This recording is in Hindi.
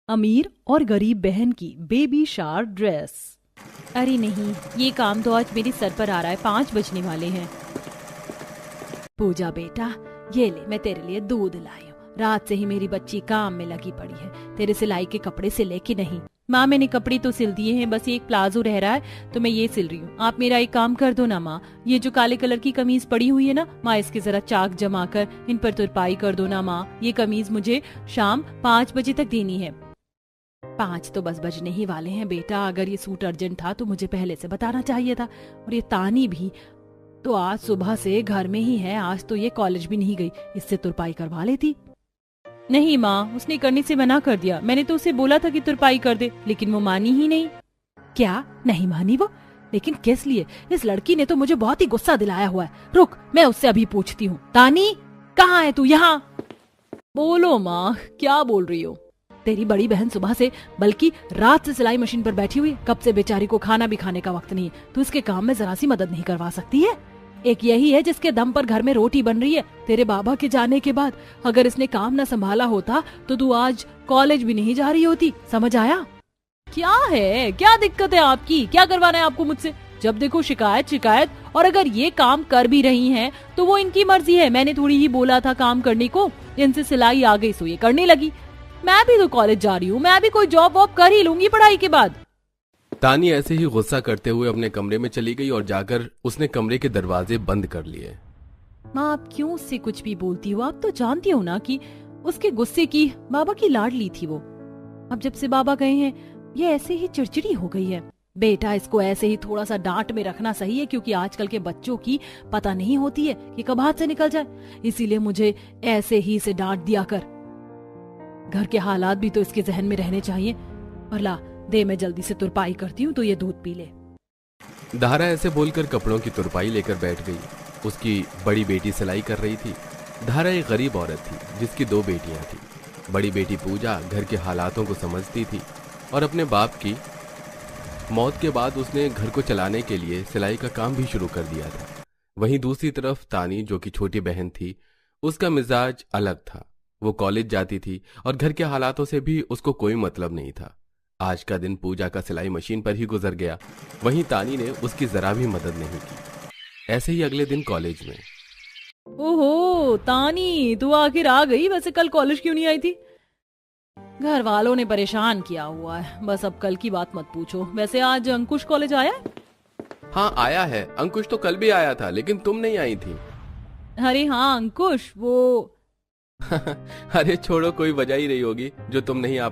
अमीर और गरीब बहन की बेबी शावर ड्रेस। अरे नहीं, ये काम तो आज मेरे सर पर आ रहा है, 5 बजने वाले हैं। पूजा बेटा, ये ले, मैं तेरे लिए दूध लाई हूँ। रात से ही मेरी बच्ची काम में लगी पड़ी है। तेरे सिलाई के कपड़े सिले कि नहीं? माँ, मैंने कपड़े तो सिल दिए हैं, बस ये एक प्लाजो रह रहा है तो मैं ये सिल रही हूँ। आप मेरा एक काम कर दो ना माँ, ये जो काले कलर की कमीज पड़ी हुई है ना माँ, इसके जरा चाक जमा कर इन पर तुरपाई कर दो ना माँ। ये कमीज मुझे शाम 5 बजे तक देनी है। 5 तो बस बजने ही वाले हैं बेटा। अगर ये सूट अर्जेंट था तो मुझे पहले से बताना चाहिए था। और ये तानी भी तो आज सुबह से घर में ही है, आज तो ये कॉलेज भी नहीं गई, इससे तुरपाई करवा लेती। नहीं माँ, उसने करने से मना कर दिया। मैंने तो उसे बोला था कि तुरपाई कर दे, लेकिन वो मानी ही नहीं। क्या नहीं मानी वो? लेकिन किस लिए? इस लड़की ने तो मुझे बहुत ही गुस्सा दिलाया हुआ है। रुक, मैं उससे अभी पूछती हूँ। तानी, कहाँ है तू? यहाँ बोलो माँ, क्या बोल रही हो? तेरी बड़ी बहन सुबह से बल्कि रात से सिलाई मशीन पर बैठी हुई, कब से बेचारी को खाना भी खाने का वक्त नहीं है। तू इसके काम में जरा सी मदद नहीं करवा सकती है? एक यही है जिसके दम पर घर में रोटी बन रही है, तेरे बाबा के जाने के बाद। अगर इसने काम न संभाला होता तो तू आज कॉलेज भी नहीं जा रही होती। समझ आया? क्या है, क्या दिक्कत है आपकी? क्या करवाना है आपको मुझसे? जब देखो शिकायत शिकायत। और अगर ये काम कर भी रही हैं तो वो इनकी मर्जी है। मैंने थोड़ी ही बोला था काम करने को, इनसे सिलाई आ गई सो ये करने लगी। मैं भी तो कॉलेज जा रही हूँ, मैं भी कोई जॉब वॉब कर ही लूंगी पढ़ाई के बाद। तानी ऐसे ही गुस्सा करते हुए अपने कमरे में चली गई और जाकर उसने कमरे के दरवाजे बंद कर लिए। माँ, आप क्यों उससे कुछ भी बोलती हो? आप तो जानती हो ना कि उसके गुस्से की बाबा की लाडली थी वो। अब जब से बाबा गए हैं ये ऐसे ही चिड़चिड़ी हो गई है। बेटा, इसको ऐसे ही थोड़ा सा डांट में रखना सही है, क्योंकि आजकल के बच्चों की पता नहीं होती है कि कब हाथ से निकल जाए। इसीलिए मुझे ऐसे ही इसे डांट दिया कर। घर के हालात भी तो इसके जहन में रहने चाहिए। और ला दे, मैं जल्दी से तुरपाई करती हूँ तो ये दूध पी ले। धारा ऐसे बोलकर कपड़ों की तुरपाई लेकर बैठ गई। उसकी बड़ी बेटी सिलाई कर रही थी। धारा एक गरीब औरत थी जिसकी 2 बेटियां थी। बड़ी बेटी पूजा घर के हालातों को समझती थी और अपने बाप की मौत के बाद उसने घर को चलाने के लिए सिलाई का काम भी शुरू कर दिया था। वहीं दूसरी तरफ तानी, जो कि छोटी बहन थी, उसका मिजाज अलग था। वो कॉलेज जाती थी और घर के हालातों से भी उसको कोई मतलब नहीं था। आज का दिन पूजा का सिलाई मशीन पर ही गुजर गया। वहीं तानी ने उसकी जरा भी मदद नहीं की। ऐसे ही अगले दिन कॉलेज में। ओहो तानी, तू आखिर आ गई। वैसे कल कॉलेज क्यों नहीं आई थी? घर वालों ने परेशान किया हुआ है, बस अब कल की बात मत पूछो। वैसे आज अंकुश कॉलेज आया? हाँ आया है, अंकुश तो कल भी आया था, लेकिन तुम नहीं आई थी। अरे हाँ, अंकुश वो अरे छोड़ो, कोई वजह ही रही होगी जो तुम नहीं आ